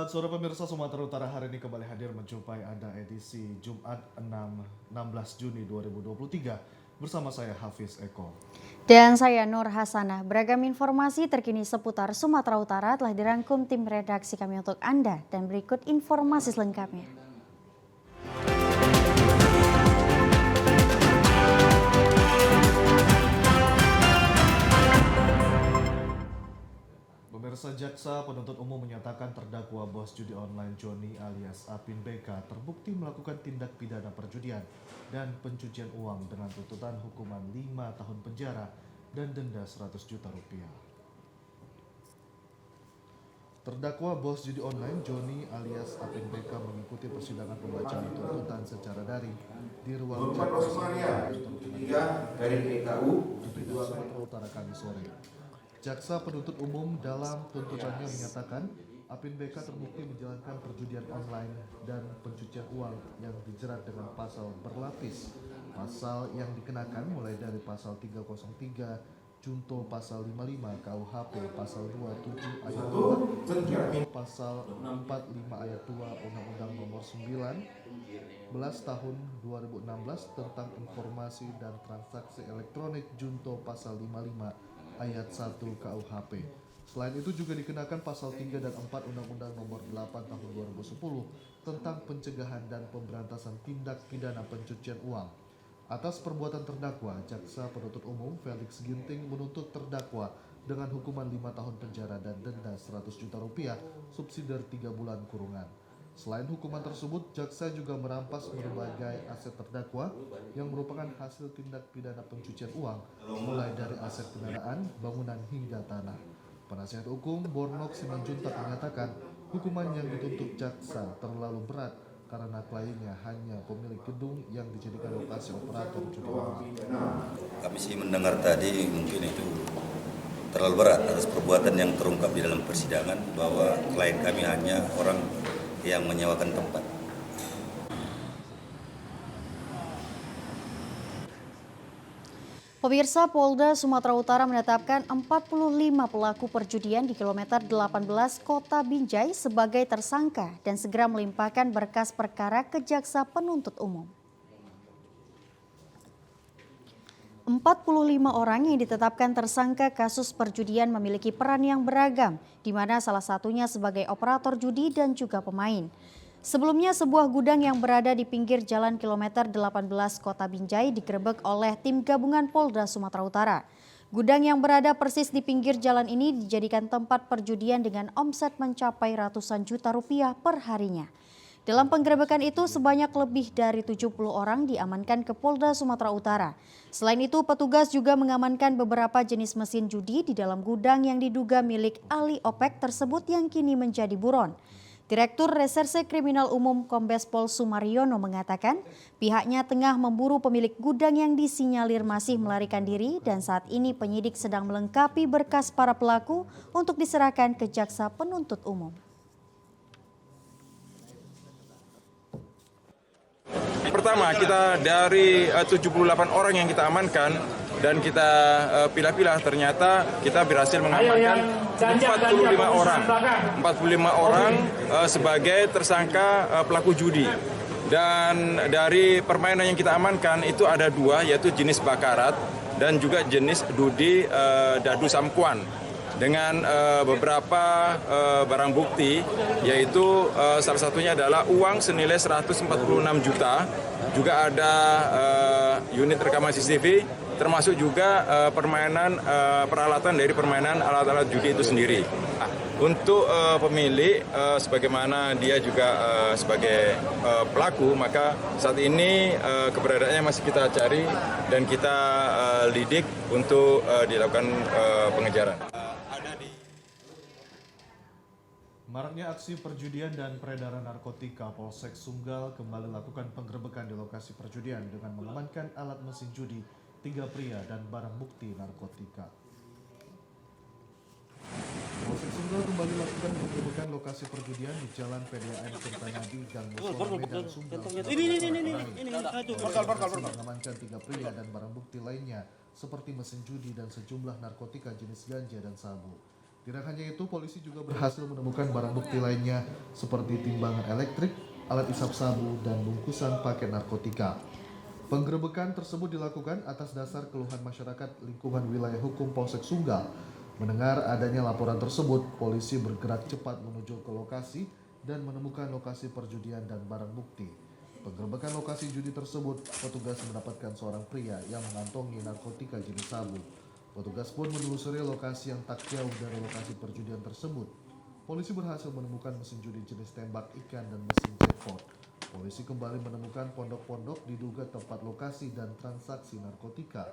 Selamat sore pemirsa Sumatera Utara, hari ini kembali hadir menjumpai Anda edisi Jumat 16 Juni 2023 bersama saya Hafiz Eko. Dan saya Nur Hasanah. Beragam informasi terkini seputar Sumatera Utara telah dirangkum tim redaksi kami untuk Anda dan berikut informasi selengkapnya. Pemirsa, Jaksa Penuntut Umum menyatakan terdakwa bos judi online Joni alias Apin BK terbukti melakukan tindak pidana perjudian dan pencucian uang dengan tuntutan hukuman 5 tahun penjara dan denda 100 juta rupiah. Terdakwa bos judi online Joni alias Apin BK mengikuti persidangan pembacaan tuntutan secara daring di ruang jaksa dari PKU Sumatera Utara Kamis sore. Jaksa Penuntut Umum dalam tuntutannya menyatakan Apin BK terbukti menjalankan perjudian online dan pencucian uang yang dijerat dengan pasal berlapis. Pasal yang dikenakan mulai dari pasal 303 junto pasal 55 KUHP, pasal 27 ayat 2 junto pasal 45 ayat 2 Undang-Undang Nomor 19 tahun 2016 tentang informasi dan transaksi elektronik junto pasal 55 ayat 1 KUHP. Selain itu juga dikenakan pasal 3 dan 4 Undang-Undang Nomor 8 tahun 2010 tentang pencegahan dan pemberantasan tindak pidana pencucian uang. Atas perbuatan terdakwa, Jaksa Penuntut Umum Felix Ginting menuntut terdakwa dengan hukuman 5 tahun penjara dan denda 100 juta rupiah subsidiar 3 bulan kurungan. Selain hukuman tersebut, jaksa juga merampas berbagai aset terdakwa yang merupakan hasil tindak pidana pencucian uang, mulai dari aset kendaraan, bangunan hingga tanah. Penasihat hukum Bornok Simanjuntak menyatakan hukuman yang dituntut jaksa terlalu berat karena kliennya hanya pemilik gedung yang dijadikan lokasi operator judi online. Kami sih mendengar tadi mungkin itu terlalu berat atas perbuatan yang terungkap di dalam persidangan bahwa klien kami hanya orang yang menyewakan tempat. Pemirsa, Polda Sumatera Utara menetapkan 45 pelaku perjudian di kilometer 18 Kota Binjai sebagai tersangka dan segera melimpahkan berkas perkara ke Jaksa Penuntut Umum. 45 orang yang ditetapkan tersangka kasus perjudian memiliki peran yang beragam, di mana salah satunya sebagai operator judi dan juga pemain. Sebelumnya, sebuah gudang yang berada di pinggir jalan kilometer 18 Kota Binjai digerebek oleh tim gabungan Polda Sumatera Utara. Gudang yang berada persis di pinggir jalan ini dijadikan tempat perjudian dengan omset mencapai ratusan juta rupiah per harinya. Dalam penggerebekan itu sebanyak lebih dari 70 orang diamankan ke Polda Sumatera Utara. Selain itu petugas juga mengamankan beberapa jenis mesin judi di dalam gudang yang diduga milik ahli OPEC tersebut yang kini menjadi buron. Direktur Reserse Kriminal Umum Kombes Pol Sumaryono mengatakan pihaknya tengah memburu pemilik gudang yang disinyalir masih melarikan diri dan saat ini penyidik sedang melengkapi berkas para pelaku untuk diserahkan ke Jaksa Penuntut Umum. Pertama, kita dari 78 orang yang kita amankan dan kita pilah-pilah, ternyata kita berhasil mengamankan 45 orang sebagai tersangka pelaku judi. Dan dari permainan yang kita amankan itu ada 2, yaitu jenis bakarat dan juga jenis judi dadu samkuan. Dengan beberapa barang bukti, yaitu salah satunya adalah uang senilai 146 juta, juga ada unit rekaman CCTV, termasuk juga peralatan dari permainan alat-alat judi itu sendiri. Untuk pemilik, sebagaimana dia juga sebagai pelaku, maka saat ini keberadaannya masih kita cari dan kita lidik untuk dilakukan pengejaran. Maraknya aksi perjudian dan peredaran narkotika, Polsek Sunggal kembali lakukan penggerebekan di lokasi perjudian dengan mengamankan alat mesin judi, 3 pria dan barang bukti narkotika. Polsek Sunggal kembali lakukan penggerebekan lokasi perjudian di Jalan PDAM Tirtayadi, Gang Musyola, Medan, Sunggal. Mengamankan 3 pria dan barang bukti lainnya seperti mesin judi dan sejumlah narkotika jenis ganja dan sabu. Tidak hanya itu, polisi juga berhasil menemukan barang bukti lainnya seperti timbangan elektrik, alat isap sabu, dan bungkusan paket narkotika. Penggerebekan tersebut dilakukan atas dasar keluhan masyarakat lingkungan wilayah hukum Polsek Sunggal. Mendengar adanya laporan tersebut, polisi bergerak cepat menuju ke lokasi dan menemukan lokasi perjudian dan barang bukti. Penggerebekan lokasi judi tersebut, petugas mendapatkan seorang pria yang mengantongi narkotika jenis sabu. Petugas pun menelusuri lokasi yang tak jauh dari lokasi perjudian tersebut. Polisi berhasil menemukan mesin judi jenis tembak ikan dan mesin jackpot. Polisi kembali menemukan pondok-pondok diduga tempat lokasi dan transaksi narkotika.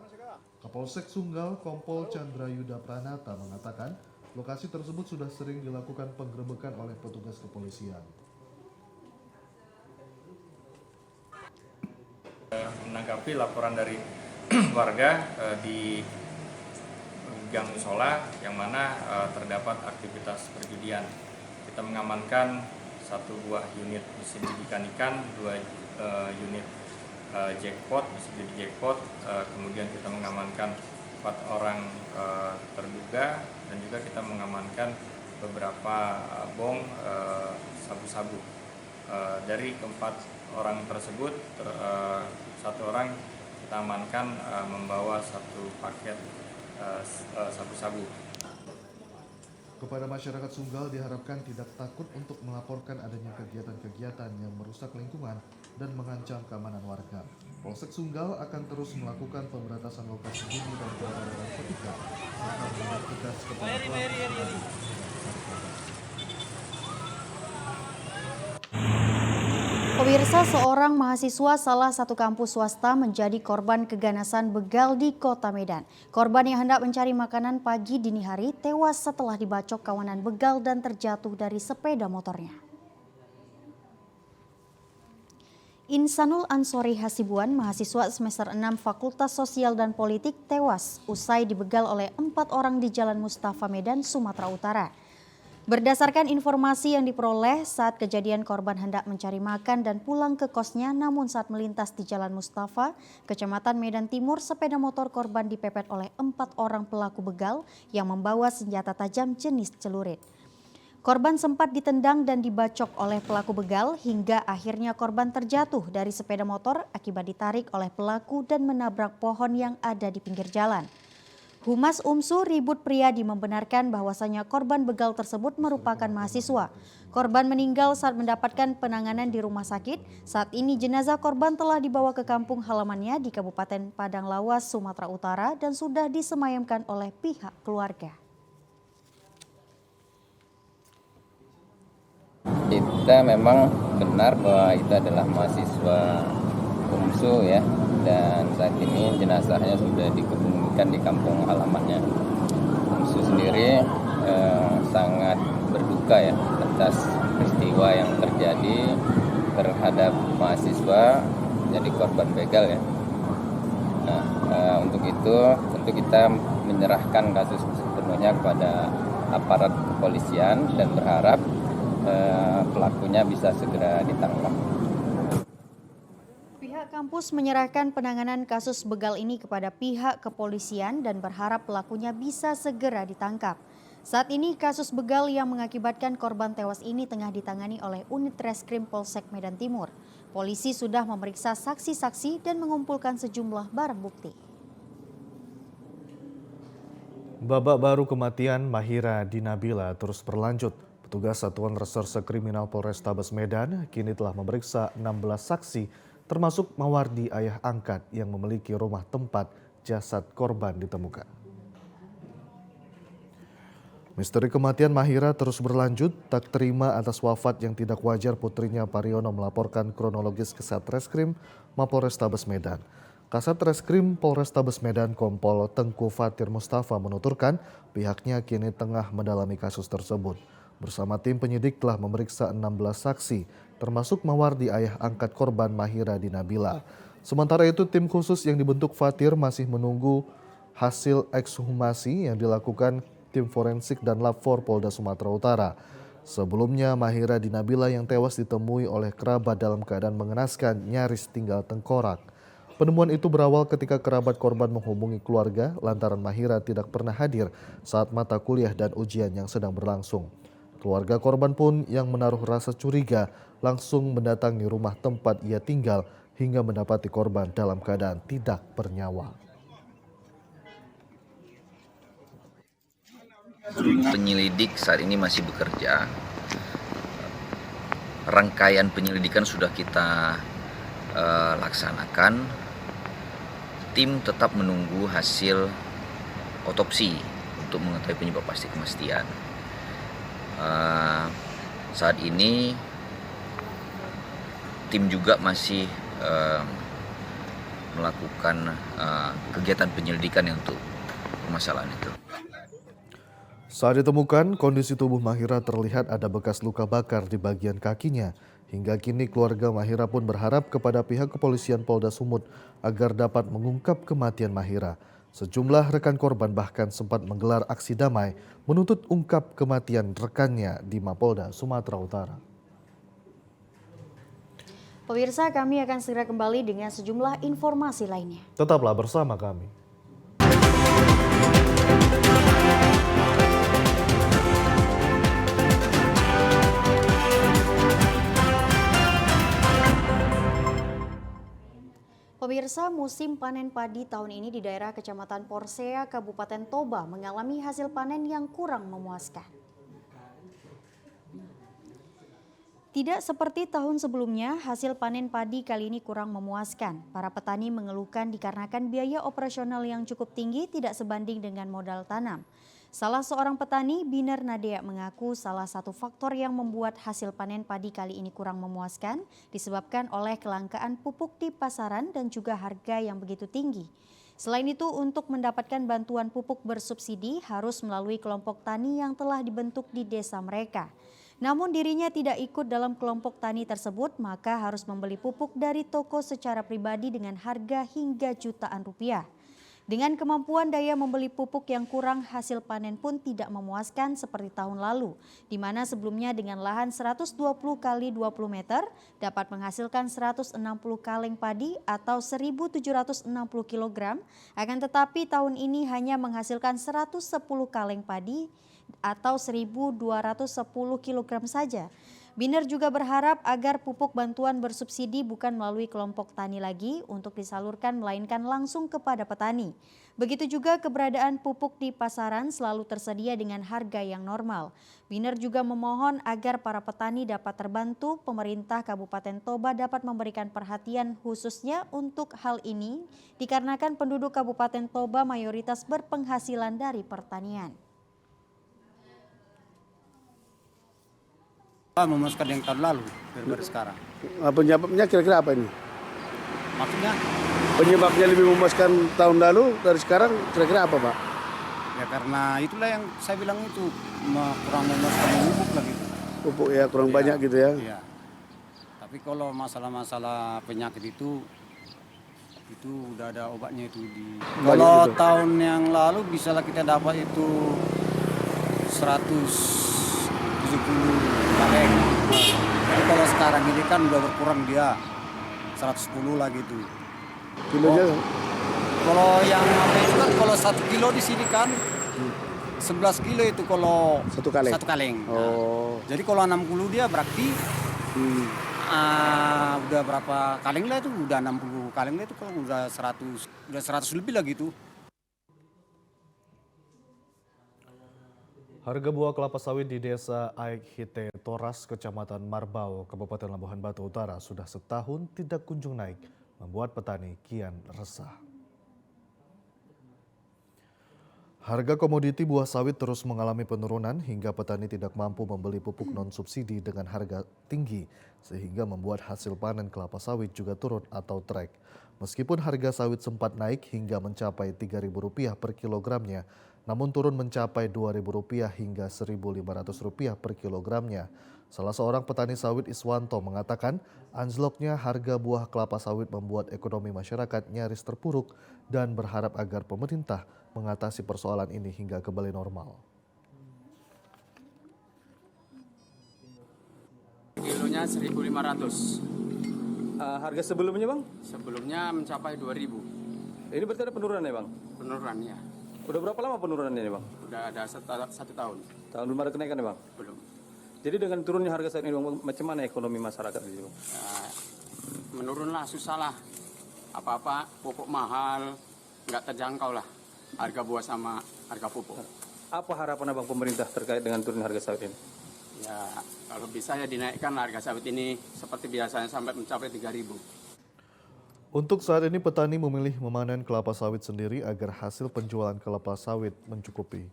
Kapolsek Sunggal Kompol Chandra Yuda Pranata mengatakan lokasi tersebut sudah sering dilakukan penggerebekan oleh petugas kepolisian. Menanggapi laporan dari warga di gang musola yang mana terdapat aktivitas perjudian. Kita mengamankan 1 buah unit mesin judi ikan, 2 unit jackpot, mesin judi jackpot, kemudian kita mengamankan 4 orang terduga dan juga kita mengamankan beberapa bong sabu-sabu. Dari keempat orang tersebut, 1 orang kita amankan membawa 1 paket sabu-sabu. Kepada masyarakat Sunggal diharapkan tidak takut untuk melaporkan adanya kegiatan-kegiatan yang merusak lingkungan dan mengancam keamanan warga. Polsek Sunggal akan terus melakukan pemberantasan lokasi judi dan peredaran narkotika serta menindak tegas kepada pelaku. Pemirsa, seorang mahasiswa salah satu kampus swasta menjadi korban keganasan begal di Kota Medan. Korban yang hendak mencari makanan pagi dini hari tewas setelah dibacok kawanan begal dan terjatuh dari sepeda motornya. Insanul Ansori Hasibuan, mahasiswa semester 6 Fakultas Sosial dan Politik tewas usai dibegal oleh 4 orang di Jalan Mustafa Medan, Sumatera Utara. Berdasarkan informasi yang diperoleh saat kejadian, korban hendak mencari makan dan pulang ke kosnya, namun saat melintas di Jalan Mustafa, Kecamatan Medan Timur, sepeda motor korban dipepet oleh 4 orang pelaku begal yang membawa senjata tajam jenis celurit. Korban sempat ditendang dan dibacok oleh pelaku begal hingga akhirnya korban terjatuh dari sepeda motor akibat ditarik oleh pelaku dan menabrak pohon yang ada di pinggir jalan. Humas UMSU Ribut Priyadi membenarkan bahwasanya korban begal tersebut merupakan mahasiswa. Korban meninggal saat mendapatkan penanganan di rumah sakit. Saat ini jenazah korban telah dibawa ke kampung halamannya di Kabupaten Padang Lawas, Sumatera Utara dan sudah disemayamkan oleh pihak keluarga. Kita memang benar bahwa itu adalah mahasiswa UMSU ya, dan saat ini jenazahnya sudah dikebumikan di kampung halamannya. UMSU sendiri sangat berduka ya atas peristiwa yang terjadi terhadap mahasiswa jadi korban begal ya. Nah, untuk itu tentu kita menyerahkan kasus sepenuhnya kepada aparat kepolisian dan berharap pelakunya bisa segera ditangkap. Pihak kampus menyerahkan penanganan kasus begal ini kepada pihak kepolisian dan berharap pelakunya bisa segera ditangkap. Saat ini kasus begal yang mengakibatkan korban tewas ini tengah ditangani oleh Unit Reskrim Polsek Medan Timur. Polisi sudah memeriksa saksi-saksi dan mengumpulkan sejumlah barang bukti. Babak baru kematian Mahira Dinabila terus berlanjut. Petugas Satuan Reserse Kriminal Polrestabes Medan kini telah memeriksa 16 saksi termasuk Mawardi, ayah angkat yang memiliki rumah tempat jasad korban ditemukan. Misteri kematian Mahira terus berlanjut. Tak terima atas wafat yang tidak wajar putrinya, Pariono melaporkan kronologis ke Satreskrim Mapolrestabes Medan. Kasatreskrim Polrestabes Medan Kompol Tengku Fatir Mustafa menuturkan pihaknya kini tengah mendalami kasus tersebut. Bersama tim penyidik telah memeriksa 16 saksi, termasuk Mawardi, ayah angkat korban Mahira Dinabila. Sementara itu tim khusus yang dibentuk Fatir masih menunggu hasil ekshumasi yang dilakukan tim forensik dan Lab 4 Polda Sumatera Utara. Sebelumnya Mahira Dinabila yang tewas ditemui oleh kerabat dalam keadaan mengenaskan, nyaris tinggal tengkorak. Penemuan itu berawal ketika kerabat korban menghubungi keluarga lantaran Mahira tidak pernah hadir saat mata kuliah dan ujian yang sedang berlangsung. Keluarga korban pun yang menaruh rasa curiga langsung mendatangi rumah tempat ia tinggal hingga mendapati korban dalam keadaan tidak bernyawa. Penyelidik saat ini masih bekerja. Rangkaian penyelidikan sudah kita laksanakan. Tim tetap menunggu hasil otopsi untuk mengetahui penyebab pasti kematian. Saat ini tim juga masih melakukan kegiatan penyelidikan untuk permasalahan itu. Saat ditemukan, kondisi tubuh Mahira terlihat ada bekas luka bakar di bagian kakinya. Hingga kini keluarga Mahira pun berharap kepada pihak kepolisian Polda Sumut agar dapat mengungkap kematian Mahira. Sejumlah rekan korban bahkan sempat menggelar aksi damai menuntut ungkap kematian rekannya di Mapolda Sumatera Utara. Pemirsa, kami akan segera kembali dengan sejumlah informasi lainnya. Tetaplah bersama kami. Pemirsa, musim panen padi tahun ini di daerah Kecamatan Porsea, Kabupaten Toba mengalami hasil panen yang kurang memuaskan. Tidak seperti tahun sebelumnya, hasil panen padi kali ini kurang memuaskan. Para petani mengeluhkan dikarenakan biaya operasional yang cukup tinggi tidak sebanding dengan modal tanam. Salah seorang petani, Binar Nadea, mengaku salah satu faktor yang membuat hasil panen padi kali ini kurang memuaskan disebabkan oleh kelangkaan pupuk di pasaran dan juga harga yang begitu tinggi. Selain itu, untuk mendapatkan bantuan pupuk bersubsidi harus melalui kelompok tani yang telah dibentuk di desa mereka. Namun dirinya tidak ikut dalam kelompok tani tersebut, maka harus membeli pupuk dari toko secara pribadi dengan harga hingga jutaan rupiah. Dengan kemampuan daya membeli pupuk yang kurang, hasil panen pun tidak memuaskan seperti tahun lalu, di mana sebelumnya dengan lahan 120 kali 20 meter dapat menghasilkan 160 kaleng padi atau 1.760 kg, akan tetapi tahun ini hanya menghasilkan 110 kaleng padi atau 1.210 kg saja. Binar juga berharap agar pupuk bantuan bersubsidi bukan melalui kelompok tani lagi untuk disalurkan melainkan langsung kepada petani. Begitu juga keberadaan pupuk di pasaran selalu tersedia dengan harga yang normal. Binar juga memohon agar para petani dapat terbantu, pemerintah Kabupaten Toba dapat memberikan perhatian khususnya untuk hal ini dikarenakan penduduk Kabupaten Toba mayoritas berpenghasilan dari pertanian. Memuaskan yang tahun lalu daripada sekarang. Penyebabnya kira-kira apa ini? Maksudnya? Penyebabnya lebih memuaskan tahun lalu dari sekarang kira-kira apa, Pak? Ya karena itulah yang saya bilang itu kurang memuaskan pupuk lagi. Pupuk ya kurang banyak gitu ya? Iya. Tapi kalau masalah-masalah penyakit itu udah ada obatnya itu di. Kalau gitu. tahun yang lalu bisalah kita dapat itu 170 kaleng. Jadi kalau sekarang ini kan udah berkurang dia 110 lah gitu. Kilonya? Kalau yang apa itu kan kalau 1 kilo di sini kan 11 kilo itu kalau Satu kaleng? Satu kaleng. Oh. Jadi kalau 60 dia berarti udah berapa kaleng lah itu? Udah 60 kaleng lah itu kalau udah 100 lebih lah gitu. Harga buah kelapa sawit di desa Aikhite Toras, Kecamatan Marbau, Kabupaten Labuhan Batu Utara sudah setahun tidak kunjung naik, membuat petani kian resah. Harga komoditi buah sawit terus mengalami penurunan hingga petani tidak mampu membeli pupuk non-subsidi dengan harga tinggi, sehingga membuat hasil panen kelapa sawit juga turun atau trek. Meskipun harga sawit sempat naik hingga mencapai Rp3.000 per kilogramnya, namun turun mencapai Rp2.000 hingga Rp1.500 per kilogramnya. Salah seorang petani sawit Iswanto mengatakan anjloknya harga buah kelapa sawit membuat ekonomi masyarakat nyaris terpuruk dan berharap agar pemerintah mengatasi persoalan ini hingga kembali normal. Kilonya 1.500. Harga sebelumnya Bang? Sebelumnya mencapai 2.000 Ini berarti ada penurunan ya Bang? penurunannya. Udah berapa lama penurunannya ini Bang? Udah ada satu tahun. Tahun belum ada kenaikan ya Bang? Belum. Jadi dengan turunnya harga saat ini Bang, macam mana ekonomi masyarakat di sini Bang? Menurunlah, susah lah. Apa-apa pupuk mahal, nggak terjangkau lah harga buah sama harga pupuk. Apa harapan Abang pemerintah terkait dengan turun harga sawit ini? Ya kalau bisa ya dinaikkan harga sawit ini seperti biasanya sampai mencapai 3.000. Untuk saat ini petani memilih memanen kelapa sawit sendiri agar hasil penjualan kelapa sawit mencukupi.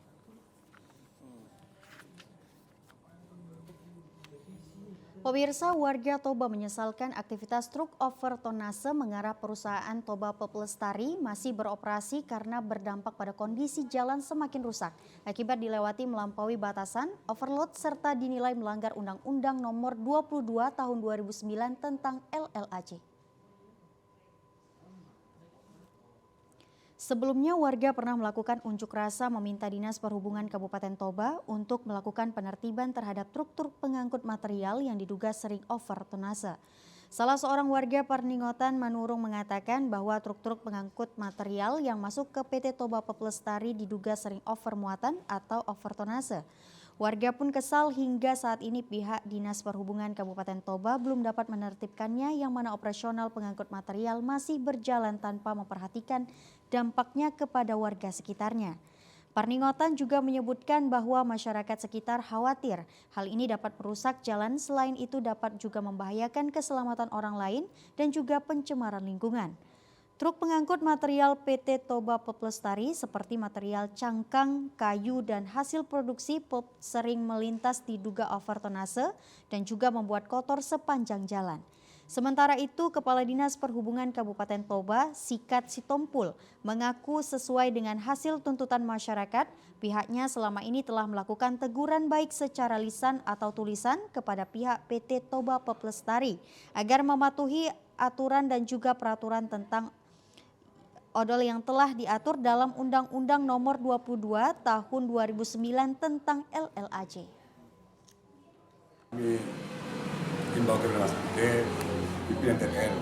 Pemirsa, warga Toba menyesalkan aktivitas truk over tonnase mengarah perusahaan Toba Pelestari masih beroperasi karena berdampak pada kondisi jalan semakin rusak. Akibat dilewati melampaui batasan, overload serta dinilai melanggar Undang-Undang Nomor 22 Tahun 2009 tentang LLAC. Sebelumnya, warga pernah melakukan unjuk rasa meminta Dinas Perhubungan Kabupaten Toba untuk melakukan penertiban terhadap truk-truk pengangkut material yang diduga sering over tonnase. Salah seorang warga Parningotan Manurung mengatakan bahwa truk-truk pengangkut material yang masuk ke PT Toba Pelestari diduga sering over muatan atau over tonnase. Warga pun kesal hingga saat ini pihak Dinas Perhubungan Kabupaten Toba belum dapat menertibkannya, yang mana operasional pengangkut material masih berjalan tanpa memperhatikan dampaknya kepada warga sekitarnya. Parningotan juga menyebutkan bahwa masyarakat sekitar khawatir hal ini dapat merusak jalan, selain itu dapat juga membahayakan keselamatan orang lain dan juga pencemaran lingkungan. Truk pengangkut material PT Toba Pelestari seperti material cangkang, kayu, dan hasil produksi pulp sering melintas diduga over tonnase dan juga membuat kotor sepanjang jalan. Sementara itu, Kepala Dinas Perhubungan Kabupaten Toba, Sikat Sitompul, mengaku sesuai dengan hasil tuntutan masyarakat, pihaknya selama ini telah melakukan teguran baik secara lisan atau tulisan kepada pihak PT Toba Pelestari agar mematuhi aturan dan juga peraturan tentang odol yang telah diatur dalam Undang-Undang Nomor 22 Tahun 2009 tentang LLAC. Kami himbau ke pimpinan TPL.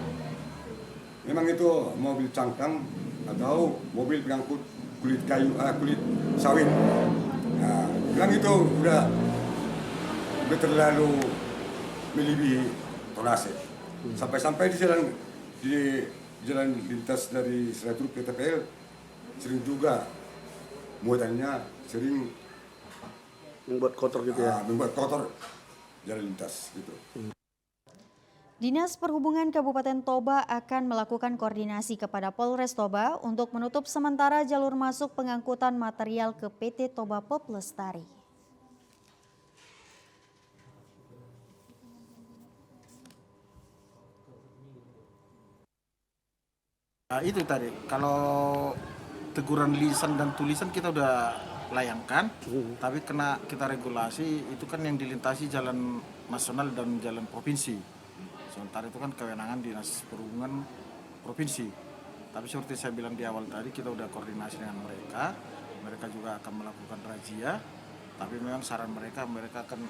Memang itu mobil cangkang atau mobil pengangkut kulit kayu, kulit sawit. Nah, bilang itu udah terlalu melebihi tonase. Sampai-sampai di jalan lintas dari Seratul ke TPL sering juga muatannya sering membuat kotor gitu ya. Membuat kotor jalan lintas gitu. Dinas Perhubungan Kabupaten Toba akan melakukan koordinasi kepada Polres Toba untuk menutup sementara jalur masuk pengangkutan material ke PT Toba Pelestari. Nah, itu tadi, kalau teguran lisan dan tulisan kita udah layangkan, tapi kena kita regulasi, itu kan yang dilintasi jalan nasional dan jalan provinsi. Sementara itu kan kewenangan Dinas Perhubungan Provinsi. Tapi seperti saya bilang di awal tadi, kita udah koordinasi dengan mereka. Mereka juga akan melakukan razia. Tapi memang saran mereka akan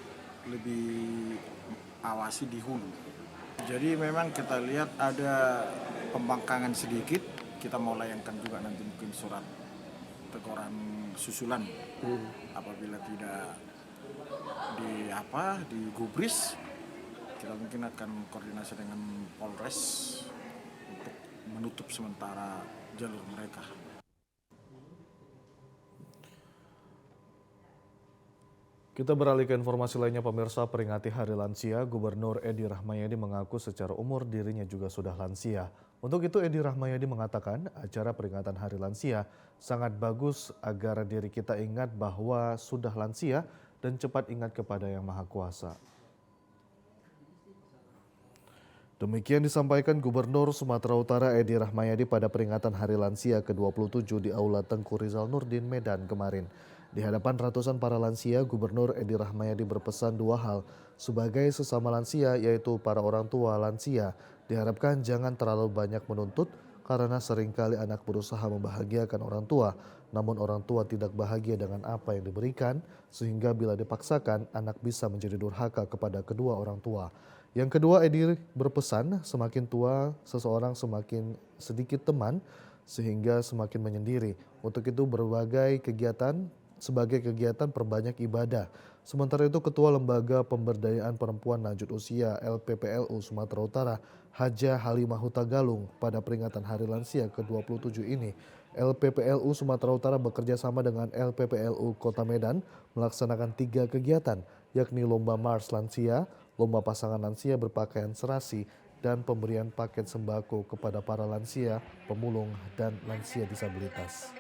lebih awasi di hulu. Jadi memang kita lihat ada pembangkangan sedikit. Kita mau layangkan juga nanti mungkin surat teguran susulan. Apabila tidak digubris, kita mungkin akan koordinasi dengan Polres untuk menutup sementara jalur mereka. Kita beralih ke informasi lainnya, pemirsa. Peringati Hari Lansia, Gubernur Edi Rahmayadi mengaku secara umur dirinya juga sudah lansia. Untuk itu Edi Rahmayadi mengatakan acara peringatan Hari Lansia sangat bagus agar diri kita ingat bahwa sudah lansia dan cepat ingat kepada Yang Maha Kuasa. Demikian disampaikan Gubernur Sumatera Utara Edi Rahmayadi pada peringatan Hari Lansia ke-27 di Aula Tengku Rizal Nurdin, Medan kemarin. Di hadapan ratusan para lansia, Gubernur Edi Rahmayadi berpesan dua hal sebagai sesama lansia, yaitu para orang tua lansia diharapkan jangan terlalu banyak menuntut karena seringkali anak berusaha membahagiakan orang tua, namun orang tua tidak bahagia dengan apa yang diberikan, sehingga bila dipaksakan anak bisa menjadi durhaka kepada kedua orang tua. Yang kedua, Edi berpesan semakin tua seseorang semakin sedikit teman sehingga semakin menyendiri. Untuk itu berbagai kegiatan sebagai kegiatan perbanyak ibadah. Sementara itu Ketua Lembaga Pemberdayaan Perempuan Lanjut Usia LPPLU Sumatera Utara Haja Halimah Huta Galung pada peringatan Hari Lansia ke-27 ini, LPPLU Sumatera Utara bekerja sama dengan LPPLU Kota Medan melaksanakan 3 kegiatan, yakni Lomba Mars Lansia, Lomba Pasangan Lansia Berpakaian Serasi, dan pemberian paket sembako kepada para lansia, pemulung, dan lansia disabilitas.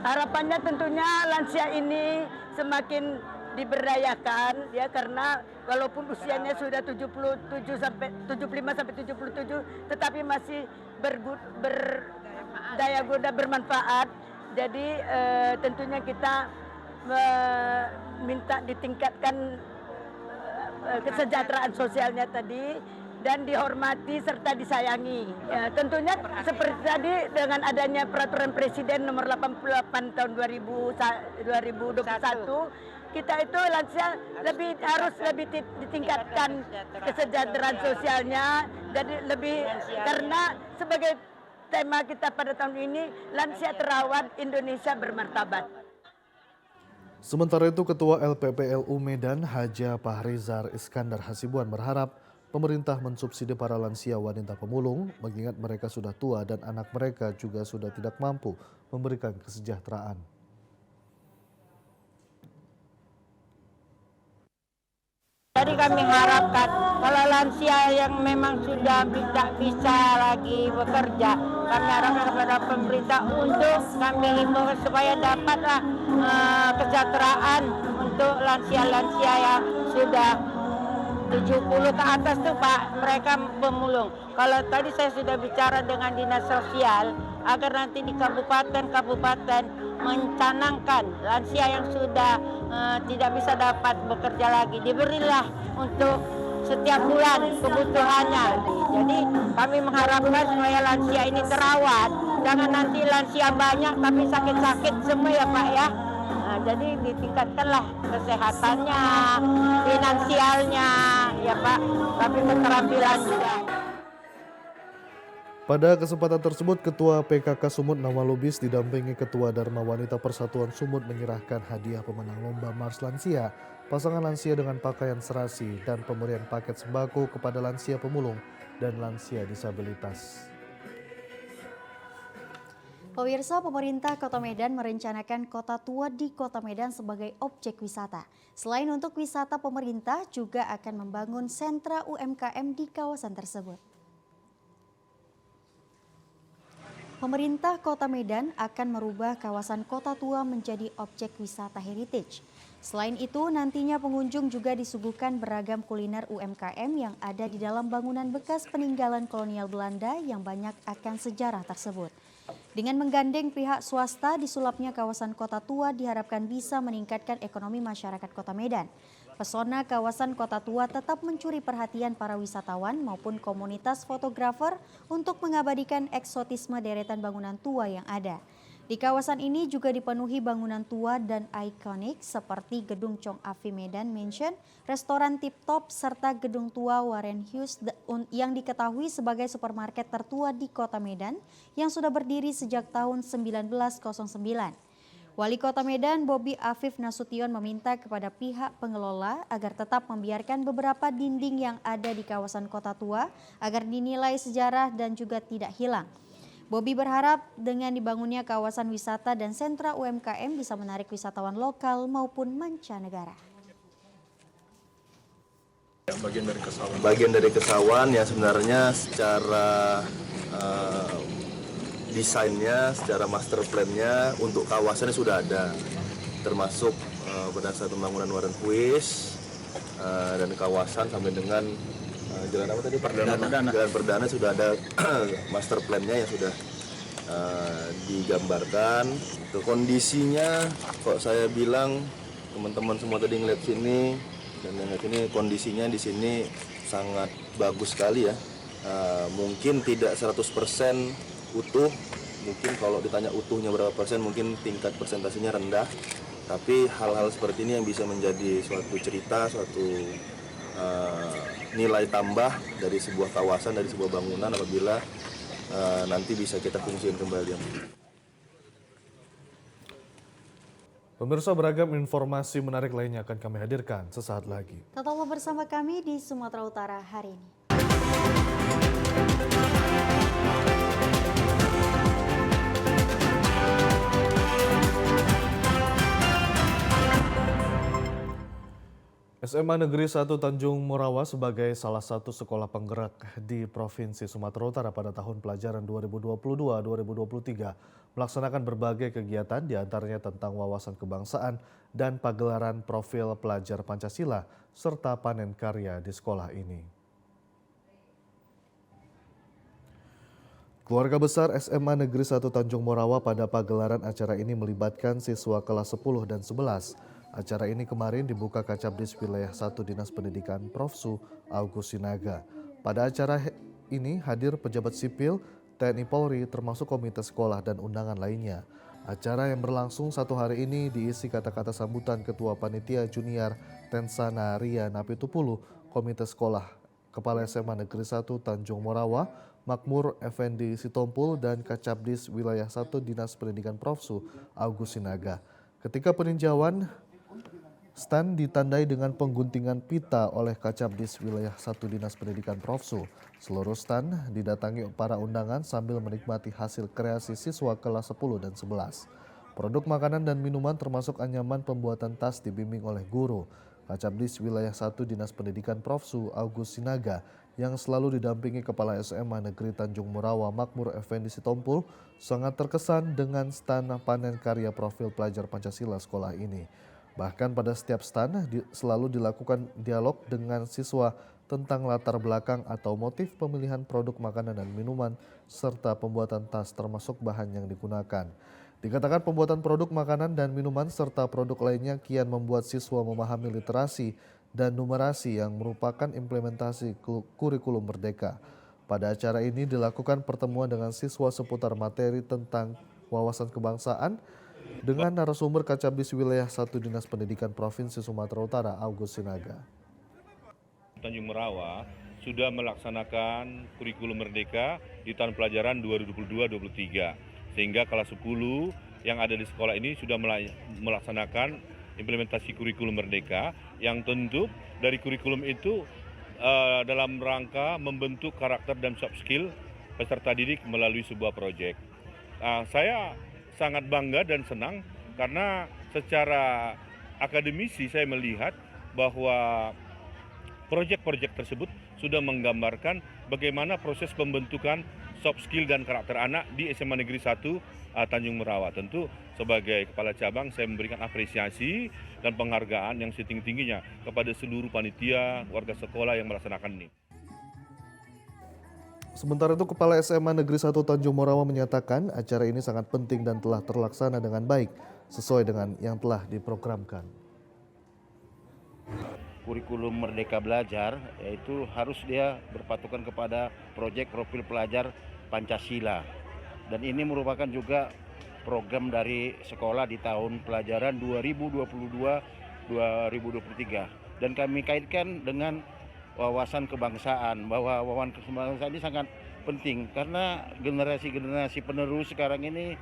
Harapannya tentunya lansia ini semakin diberdayakan ya, karena walaupun usianya sudah 75 sampai 77 tetapi masih berdaya guna bermanfaat. Jadi tentunya kita minta ditingkatkan kesejahteraan sosialnya tadi dan dihormati serta disayangi. Ya, tentunya seperti tadi dengan adanya peraturan Presiden nomor 88 tahun 2021, kita itu lansia harus lebih ditingkatkan kesejahteraan sosialnya, jadi lebih karena sebagai tema kita pada tahun ini, lansia terawat, Indonesia bermartabat. Sementara itu Ketua LPPLU Medan Haja Fahrizar Iskandar Hasibuan berharap pemerintah mensubsidi para lansia wanita pemulung mengingat mereka sudah tua dan anak mereka juga sudah tidak mampu memberikan kesejahteraan. Jadi kami harapkan kalau lansia yang memang sudah tidak bisa lagi bekerja, kami harapkan kepada pemerintah untuk kami himbau supaya dapatlah kesejahteraan untuk lansia-lansia yang sudah 70 ke atas tuh Pak, mereka pemulung. Kalau tadi saya sudah bicara dengan dinas sosial agar nanti di kabupaten mencanangkan lansia yang sudah tidak bisa dapat bekerja lagi, diberilah untuk setiap bulan kebutuhannya. Jadi kami mengharapkan supaya lansia ini terawat, jangan nanti lansia banyak tapi sakit-sakit semua ya Pak ya. Nah, jadi ditingkatkanlah kesehatannya, finansialnya, ya Pak, tapi keterampilan juga. Pada kesempatan tersebut, Ketua PKK Sumut Nama Lubis didampingi Ketua Dharma Wanita Persatuan Sumut menyerahkan hadiah pemenang Lomba Mars Lansia, pasangan lansia dengan pakaian serasi, dan pemberian paket sembako kepada lansia pemulung dan lansia disabilitas. Pemirsa, pemerintah Kota Medan merencanakan Kota Tua di Kota Medan sebagai objek wisata. Selain untuk wisata, pemerintah juga akan membangun sentra UMKM di kawasan tersebut. Pemerintah Kota Medan akan merubah kawasan Kota Tua menjadi objek wisata heritage. Selain itu, nantinya pengunjung juga disuguhkan beragam kuliner UMKM yang ada di dalam bangunan bekas peninggalan kolonial Belanda yang banyak akan sejarah tersebut. Dengan menggandeng pihak swasta, disulapnya kawasan Kota Tua diharapkan bisa meningkatkan ekonomi masyarakat Kota Medan. Pesona kawasan Kota Tua tetap mencuri perhatian para wisatawan maupun komunitas fotografer untuk mengabadikan eksotisme deretan bangunan tua yang ada. Di kawasan ini juga dipenuhi bangunan tua dan ikonik seperti Gedung Chong Afi Medan Mansion, restoran Tip Top, serta Gedung Tua Warren Hughes yang diketahui sebagai supermarket tertua di Kota Medan yang sudah berdiri sejak tahun 1909. Wali Kota Medan Bobi Afif Nasution meminta kepada pihak pengelola agar tetap membiarkan beberapa dinding yang ada di kawasan Kota Tua agar dinilai sejarah dan juga tidak hilang. Bobi berharap dengan dibangunnya kawasan wisata dan sentra UMKM bisa menarik wisatawan lokal maupun mancanegara. Bagian dari Kesawan ya sebenarnya secara desainnya, secara master plan-nya untuk kawasannya sudah ada, termasuk berdasarkan pembangunan Warren Hughes dan kawasan sampai dengan jalan apa tadi Jalan Perdana sudah ada master plan-nya yang sudah digambarkan. Itu kondisinya, kok saya bilang teman-teman semua tadi ngeliat sini dan ngeliat sini, kondisinya di sini sangat bagus sekali ya. Mungkin tidak 100% utuh, mungkin kalau ditanya utuhnya berapa persen mungkin tingkat persentasenya rendah, Tapi hal-hal seperti ini yang bisa menjadi suatu cerita, suatu nilai tambah dari sebuah kawasan, dari sebuah bangunan apabila nanti bisa kita fungsikan kembali. Pemirsa, beragam informasi menarik lainnya akan kami hadirkan sesaat lagi. Tetaplah bersama kami di Sumatera Utara hari ini. SMA Negeri 1 Tanjung Morawa sebagai salah satu sekolah penggerak di Provinsi Sumatera Utara pada tahun pelajaran 2022-2023 melaksanakan berbagai kegiatan diantaranya tentang wawasan kebangsaan dan pagelaran profil pelajar Pancasila serta panen karya di sekolah ini. Keluarga besar SMA Negeri 1 Tanjung Morawa pada pagelaran acara ini melibatkan siswa kelas 10 dan 11. Acara ini kemarin dibuka Kacabdis Wilayah 1 Dinas Pendidikan Profsu Agus Sinaga. Pada acara ini hadir pejabat sipil, TNI Polri termasuk komite sekolah dan undangan lainnya. Acara yang berlangsung 1 hari ini diisi kata-kata sambutan Ketua Panitia Junior Tensana Ria Napitupulu, Komite Sekolah, Kepala SMA Negeri 1 Tanjung Morawa, Makmur Effendi Sitompul dan Kacabdis Wilayah 1 Dinas Pendidikan Profsu Agus Sinaga. Ketika peninjauan, stand ditandai dengan pengguntingan pita oleh Kacabdis Wilayah 1 Dinas Pendidikan Profsu. Seluruh stand didatangi para undangan sambil menikmati hasil kreasi siswa kelas 10 dan 11. Produk makanan dan minuman termasuk anyaman pembuatan tas dibimbing oleh guru. Kacabdis Wilayah 1 Dinas Pendidikan Profsu Agus Sinaga yang selalu didampingi Kepala SMA Negeri Tanjung Morawa Makmur Effendi Sitompul sangat terkesan dengan stand panen karya profil pelajar Pancasila sekolah ini. Bahkan pada setiap stand selalu dilakukan dialog dengan siswa tentang latar belakang atau motif pemilihan produk makanan dan minuman serta pembuatan tas termasuk bahan yang digunakan. Dikatakan pembuatan produk makanan dan minuman serta produk lainnya kian membuat siswa memahami literasi dan numerasi yang merupakan implementasi kurikulum Merdeka. Pada acara ini dilakukan pertemuan dengan siswa seputar materi tentang wawasan kebangsaan dengan narasumber Kacabdis Wilayah 1 Dinas Pendidikan Provinsi Sumatera Utara Agus Sinaga. Tanjung Morawa sudah melaksanakan kurikulum Merdeka di tahun pelajaran 2022-2023 sehingga kelas 10 yang ada di sekolah ini sudah melaksanakan implementasi kurikulum Merdeka yang tentu dari kurikulum itu dalam rangka membentuk karakter dan soft skill peserta didik melalui sebuah proyek. Saya sangat bangga dan senang karena secara akademisi saya melihat bahwa proyek-proyek tersebut sudah menggambarkan bagaimana proses pembentukan soft skill dan karakter anak di SMA Negeri 1 Tanjung Morawa. Tentu sebagai kepala cabang saya memberikan apresiasi dan penghargaan yang setinggi-tingginya kepada seluruh panitia, warga sekolah yang melaksanakan ini. Sementara itu Kepala SMA Negeri 1 Tanjung Morawa menyatakan acara ini sangat penting dan telah terlaksana dengan baik sesuai dengan yang telah diprogramkan. Kurikulum Merdeka Belajar yaitu harus dia berpatokan kepada proyek profil pelajar Pancasila. Dan ini merupakan juga program dari sekolah di tahun pelajaran 2022-2023. Dan kami kaitkan dengan wawasan kebangsaan, bahwa wawasan kebangsaan ini sangat penting karena generasi-generasi penerus sekarang ini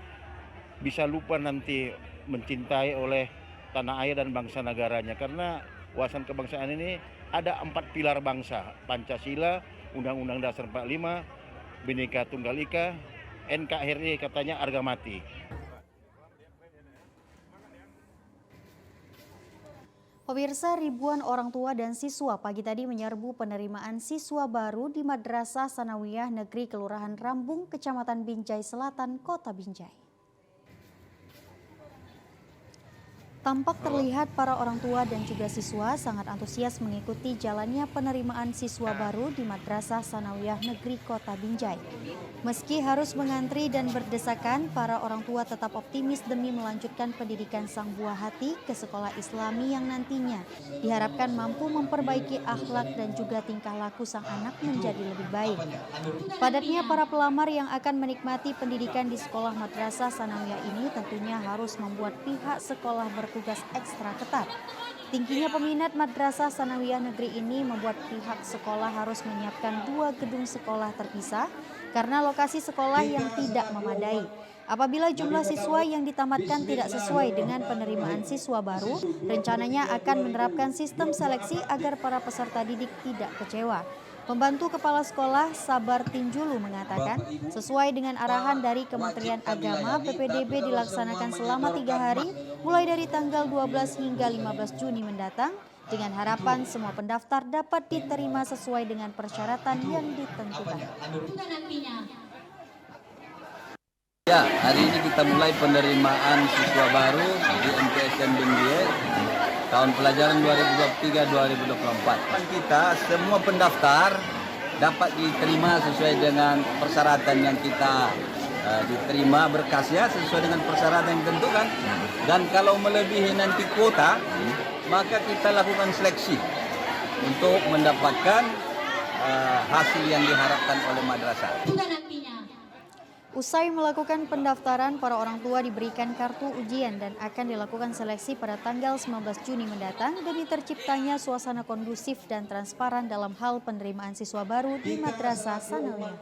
bisa lupa nanti mencintai oleh tanah air dan bangsa negaranya, karena wawasan kebangsaan ini ada 4 pilar bangsa: Pancasila, Undang-Undang Dasar 45, Bhinneka Tunggal Ika, NKRI katanya harga mati. Pemirsa, ribuan orang tua dan siswa pagi tadi menyerbu penerimaan siswa baru di Madrasah Sanawiyah Negeri Kelurahan Rambung, Kecamatan Binjai Selatan, Kota Binjai. Tampak terlihat para orang tua dan juga siswa sangat antusias mengikuti jalannya penerimaan siswa baru di Madrasah Sanawiyah Negeri Kota Binjai. Meski harus mengantri dan berdesakan, para orang tua tetap optimis demi melanjutkan pendidikan sang buah hati ke sekolah Islami yang nantinya diharapkan mampu memperbaiki akhlak dan juga tingkah laku sang anak menjadi lebih baik. Padatnya para pelamar yang akan menikmati pendidikan di sekolah Madrasah Sanawiyah ini tentunya harus membuat pihak sekolah berkomitmen bertugas ekstra ketat. Tingginya peminat Madrasah Sanawiyah Negeri ini membuat pihak sekolah harus menyiapkan 2 gedung sekolah terpisah karena lokasi sekolah yang tidak memadai. Apabila jumlah siswa yang ditamatkan tidak sesuai dengan penerimaan siswa baru, rencananya akan menerapkan sistem seleksi agar para peserta didik tidak kecewa. Pembantu Kepala Sekolah Sabar Tinjulu mengatakan, sesuai dengan arahan dari Kementerian Agama, PPDB dilaksanakan selama 3 hari, mulai dari tanggal 12 hingga 15 Juni mendatang, dengan harapan semua pendaftar dapat diterima sesuai dengan persyaratan yang ditentukan. Ya, hari ini kita mulai penerimaan siswa baru di MTSN Bendie tahun pelajaran 2023-2024. Kita semua pendaftar dapat diterima sesuai dengan persyaratan yang kita diterima berkasnya sesuai dengan persyaratan yang ditentukan. Dan kalau melebihi nanti kuota, maka kita lakukan seleksi untuk mendapatkan hasil yang diharapkan oleh madrasah. Usai melakukan pendaftaran, para orang tua diberikan kartu ujian dan akan dilakukan seleksi pada tanggal 19 Juni mendatang demi terciptanya suasana kondusif dan transparan dalam hal penerimaan siswa baru di Madrasah Sanawiyah.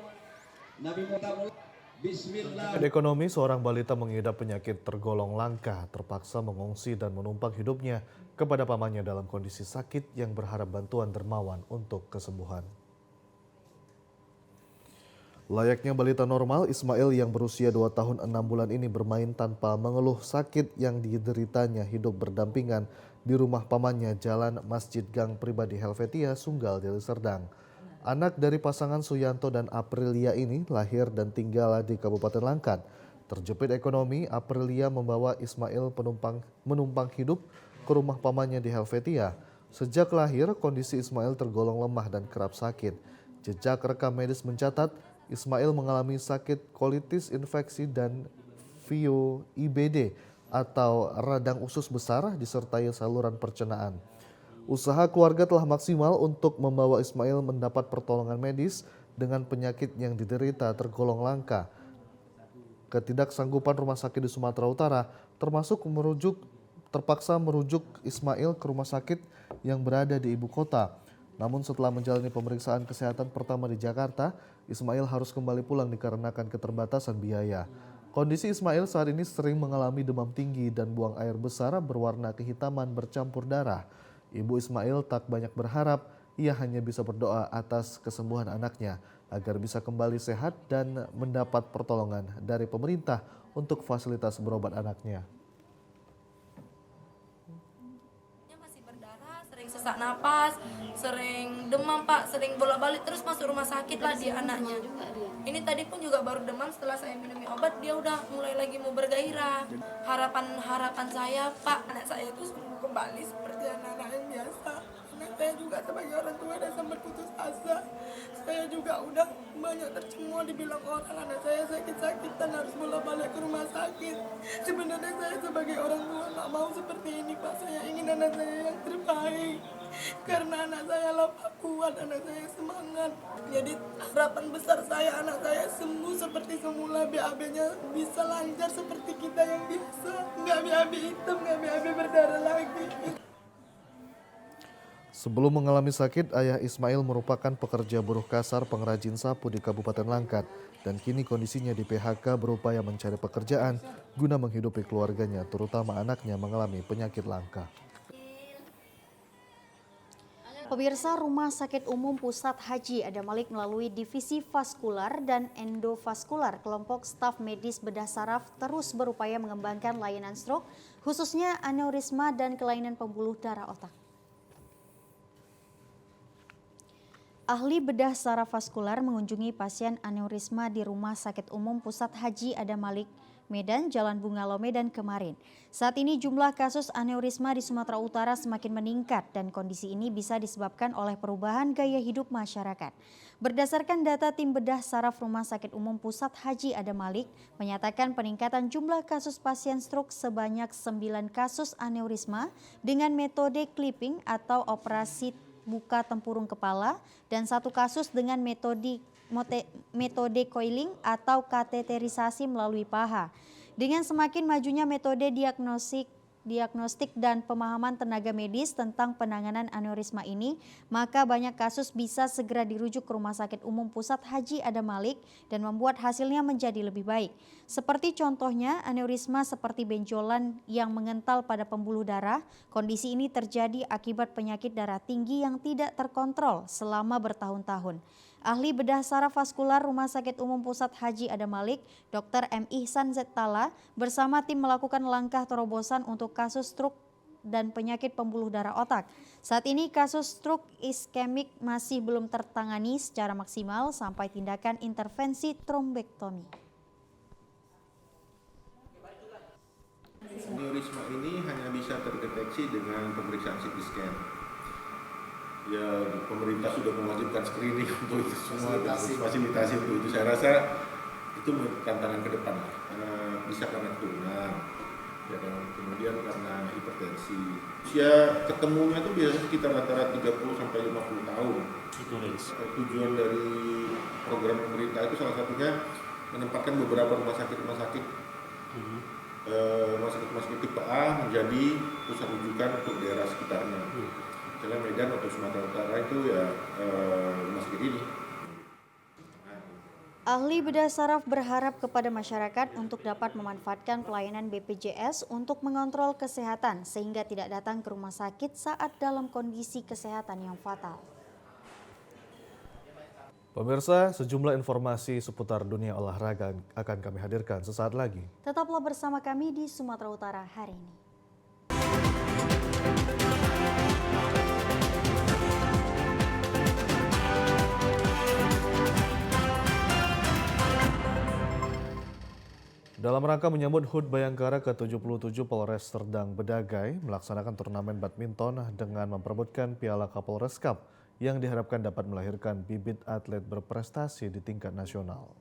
Ekonomi, seorang balita mengidap penyakit tergolong langka terpaksa mengungsi dan menumpang hidupnya kepada pamannya dalam kondisi sakit yang berharap bantuan dermawan untuk kesembuhan. Layaknya balita normal, Ismail yang berusia 2 tahun 6 bulan ini bermain tanpa mengeluh sakit yang dideritanya hidup berdampingan di rumah pamannya Jalan Masjid Gang Pribadi Helvetia, Sunggal, Deli Serdang. Anak dari pasangan Suyanto dan Aprilia ini lahir dan tinggal di Kabupaten Langkat. Terjepit ekonomi, Aprilia membawa Ismail menumpang hidup ke rumah pamannya di Helvetia. Sejak lahir, kondisi Ismail tergolong lemah dan kerap sakit. Jejak rekam medis mencatat, Ismail mengalami sakit kolitis infeksi dan VOIBD atau radang usus besar disertai saluran pencernaan. Usaha keluarga telah maksimal untuk membawa Ismail mendapat pertolongan medis dengan penyakit yang diderita tergolong langka. Ketidaksanggupan rumah sakit di Sumatera Utara terpaksa merujuk Ismail ke rumah sakit yang berada di ibu kota. Namun setelah menjalani pemeriksaan kesehatan pertama di Jakarta, Ismail harus kembali pulang dikarenakan keterbatasan biaya. Kondisi Ismail saat ini sering mengalami demam tinggi dan buang air besar berwarna kehitaman bercampur darah. Ibu Ismail tak banyak berharap, ia hanya bisa berdoa atas kesembuhan anaknya agar bisa kembali sehat dan mendapat pertolongan dari pemerintah untuk fasilitas berobat anaknya. Sesak napas, sering demam Pak, sering bolak-balik terus masuk rumah sakit lah dia anaknya. Ini tadi pun juga baru demam, setelah saya minum obat dia udah mulai lagi mau bergairah. Harapan saya Pak, anak saya itu sembuh kembali seperti anak-anak yang biasa. Anak saya juga sebagai orang tua dan sempat putus asa. Saya juga udah banyak tercemooh dibilang orang anak saya sakit-sakitan harus bolak-balik ke rumah sakit. Sebenarnya saya sebagai orang tua nggak mau seperti ini Pak. Saya ingin anak saya yang terbaik. Karena anak saya lapar kuat, anak saya semangat. Jadi harapan besar saya anak saya sembuh seperti semula, BAB-nya bisa lancar seperti kita yang biasa. Nggak BAB hitam, nggak BAB berdarah lagi. Sebelum mengalami sakit, ayah Ismail merupakan pekerja buruh kasar pengrajin sapu di Kabupaten Langkat dan kini kondisinya di PHK berupaya mencari pekerjaan guna menghidupi keluarganya, terutama anaknya mengalami penyakit langka. Pemirsa, Rumah Sakit Umum Pusat Haji Adam Malik melalui Divisi Vaskular dan Endovaskular kelompok staf medis bedah saraf terus berupaya mengembangkan layanan stroke, khususnya aneurisma dan kelainan pembuluh darah otak. Ahli bedah saraf vaskular mengunjungi pasien aneurisma di Rumah Sakit Umum Pusat Haji Adam Malik, Medan, Jalan Bungalo, Medan kemarin. Saat ini jumlah kasus aneurisma di Sumatera Utara semakin meningkat dan kondisi ini bisa disebabkan oleh perubahan gaya hidup masyarakat. Berdasarkan data tim bedah saraf Rumah Sakit Umum Pusat Haji Adam Malik menyatakan peningkatan jumlah kasus pasien stroke sebanyak 9 kasus aneurisma dengan metode clipping atau operasi buka tempurung kepala dan 1 kasus dengan metode coiling atau kateterisasi melalui paha. Dengan semakin majunya metode diagnostik diagnostik dan pemahaman tenaga medis tentang penanganan aneurisma ini, maka banyak kasus bisa segera dirujuk ke Rumah Sakit Umum Pusat Haji Adam Malik dan membuat hasilnya menjadi lebih baik. Seperti contohnya aneurisma seperti benjolan yang mengental pada pembuluh darah. Kondisi ini terjadi akibat penyakit darah tinggi yang tidak terkontrol selama bertahun-tahun. Ahli bedah saraf vaskular Rumah Sakit Umum Pusat Haji Adam Malik, Dr. M. Ihsan Zettala, bersama tim melakukan langkah terobosan untuk kasus stroke dan penyakit pembuluh darah otak. Saat ini kasus stroke iskemik masih belum tertangani secara maksimal sampai tindakan intervensi trombektomi. Aneurisma ini hanya bisa terdeteksi dengan pemeriksaan CT scan. Ya, pemerintah sudah mewajibkan screening untuk itu semua, fasilitasi untuk itu. Saya rasa itu tantangan ke depan, bisa karena keturunan, ya, kemudian karena hipertensi. Usia ketemunya itu biasanya sekitar rata-rata 30 sampai 50 tahun. Tujuan dari program pemerintah itu salah satunya menempatkan beberapa rumah sakit tipe A menjadi pusat rujukan untuk daerah sekitarnya. Misalnya Medan atau Sumatera Utara itu ya rumah sakit ini. Ahli bedah saraf berharap kepada masyarakat untuk dapat memanfaatkan pelayanan BPJS untuk mengontrol kesehatan sehingga tidak datang ke rumah sakit saat dalam kondisi kesehatan yang fatal. Pemirsa, sejumlah informasi seputar dunia olahraga akan kami hadirkan sesaat lagi. Tetaplah bersama kami di Sumatera Utara hari ini. Dalam rangka menyambut HUT Bayangkara ke-77, Polres Serdang Bedagai melaksanakan turnamen badminton dengan memperebutkan Piala Kapolres Cup yang diharapkan dapat melahirkan bibit atlet berprestasi di tingkat nasional.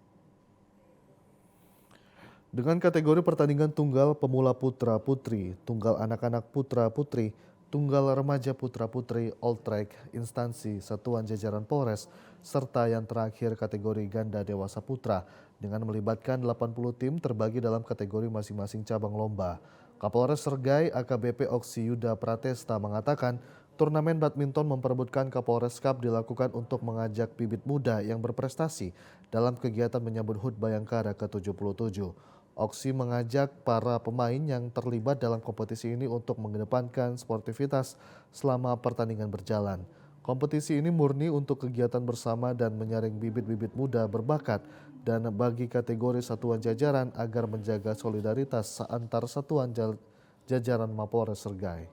Dengan kategori pertandingan tunggal pemula putra-putri, tunggal anak-anak putra-putri, tunggal remaja putra-putri, all track, instansi satuan jajaran Polres, serta yang terakhir kategori ganda dewasa putra dengan melibatkan 80 tim terbagi dalam kategori masing-masing cabang lomba. Kapolres Sergai AKBP Oksi Yuda Pratesta mengatakan turnamen badminton memperebutkan Kapolres Cup dilakukan untuk mengajak bibit muda yang berprestasi dalam kegiatan menyambut HUT Bayangkara ke-77. Oksi mengajak para pemain yang terlibat dalam kompetisi ini untuk mengedepankan sportivitas selama pertandingan berjalan. Kompetisi ini murni untuk kegiatan bersama dan menyaring bibit-bibit muda berbakat dan bagi kategori satuan jajaran agar menjaga solidaritas antar satuan jajaran Mapolres Sergai.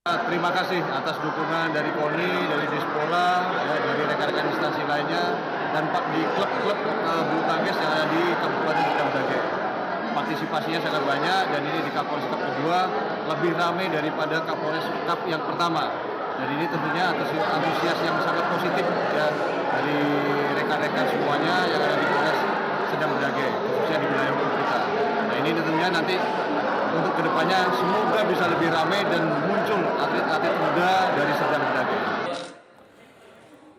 Terima kasih atas dukungan dari KONI, dari Dispola, dari rekan-rekan instansi lainnya, dan di klub-klub bulu tangkis yang ada di Kabupaten Serdang Bedagai. Partisipasinya sangat banyak dan ini di Kapolres Cup kedua lebih ramai daripada Kapolres Cup yang pertama. Dan ini tentunya antusias yang sangat positif ya dari rekan-rekan semuanya yang ada di Polres Serdang Bedagai, khususnya di wilayah hukum kita. Nah ini tentunya nanti untuk kedepannya semoga bisa lebih ramai dan muncul atlet-atlet muda dari Serdang Bedagai.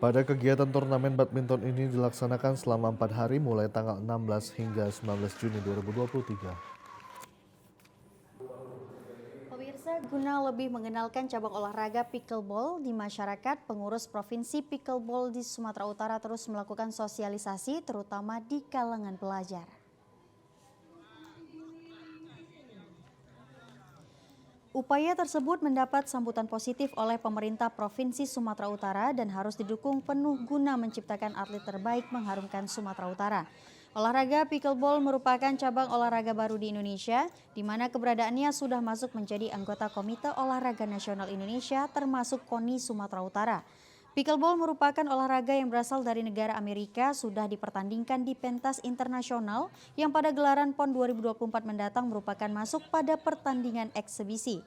Pada kegiatan turnamen badminton ini dilaksanakan selama 4 hari mulai tanggal 16 hingga 19 Juni 2023. Pemirsa, guna lebih mengenalkan cabang olahraga pickleball di masyarakat, pengurus Provinsi Pickleball di Sumatera Utara terus melakukan sosialisasi terutama di kalangan pelajar. Upaya tersebut mendapat sambutan positif oleh pemerintah Provinsi Sumatera Utara dan harus didukung penuh guna menciptakan atlet terbaik mengharumkan Sumatera Utara. Olahraga pickleball merupakan cabang olahraga baru di Indonesia, di mana keberadaannya sudah masuk menjadi anggota Komite Olahraga Nasional Indonesia termasuk KONI Sumatera Utara. Pickleball merupakan olahraga yang berasal dari negara Amerika, sudah dipertandingkan di pentas internasional yang pada gelaran PON 2024 mendatang merupakan masuk pada pertandingan eksebisi.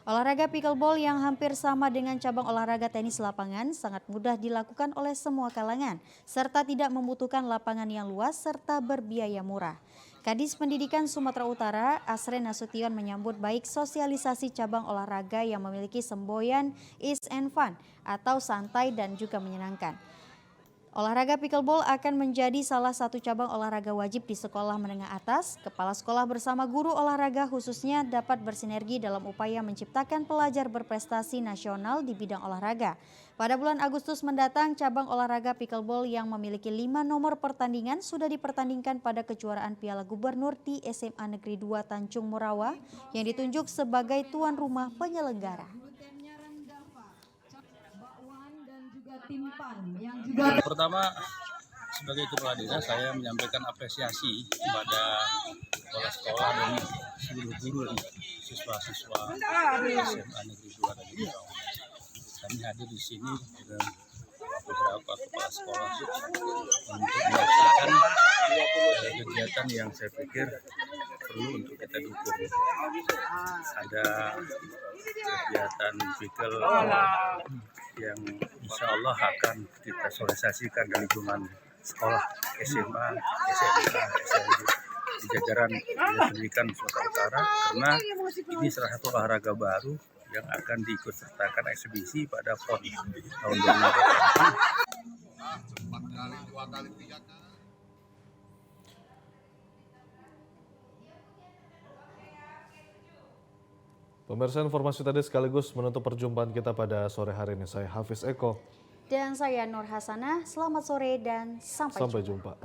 Olahraga pickleball yang hampir sama dengan cabang olahraga tenis lapangan sangat mudah dilakukan oleh semua kalangan, serta tidak membutuhkan lapangan yang luas serta berbiaya murah. Kadis Pendidikan Sumatera Utara, Asren Nasution menyambut baik sosialisasi cabang olahraga yang memiliki semboyan ease and fun atau santai dan juga menyenangkan. Olahraga pickleball akan menjadi salah satu cabang olahraga wajib di sekolah menengah atas. Kepala sekolah bersama guru olahraga khususnya dapat bersinergi dalam upaya menciptakan pelajar berprestasi nasional di bidang olahraga. Pada bulan Agustus mendatang, cabang olahraga pickleball yang memiliki 5 nomor pertandingan sudah dipertandingkan pada kejuaraan Piala Gubernur di SMA Negeri 2 Tanjung Morawa yang ditunjuk sebagai tuan rumah penyelenggara. Pertama, sebagai kepala desa saya menyampaikan apresiasi kepada kepala sekolah dan seluruh guru dan siswa-siswa SMA Negeri 2 Tanjung Morawa. Kami hadir di sini dengan beberapa kepala sekolah untuk melaksanakan kegiatan yang saya pikir perlu untuk kita dukung. Ada kegiatan pickle yang insya Allah akan kita sosialisasikan di lingkungan sekolah SMA, SMK, SMK di jajaran pendidikan Sumatera Utara, karena ini salah satu olahraga baru yang akan diikutsertakan eksibisi pada PON tahun 2020. Pemirsa, informasi tadi sekaligus menutup perjumpaan kita pada sore hari ini. Saya Hafiz Eko. Dan saya Nur Hasanah. Selamat sore dan sampai jumpa.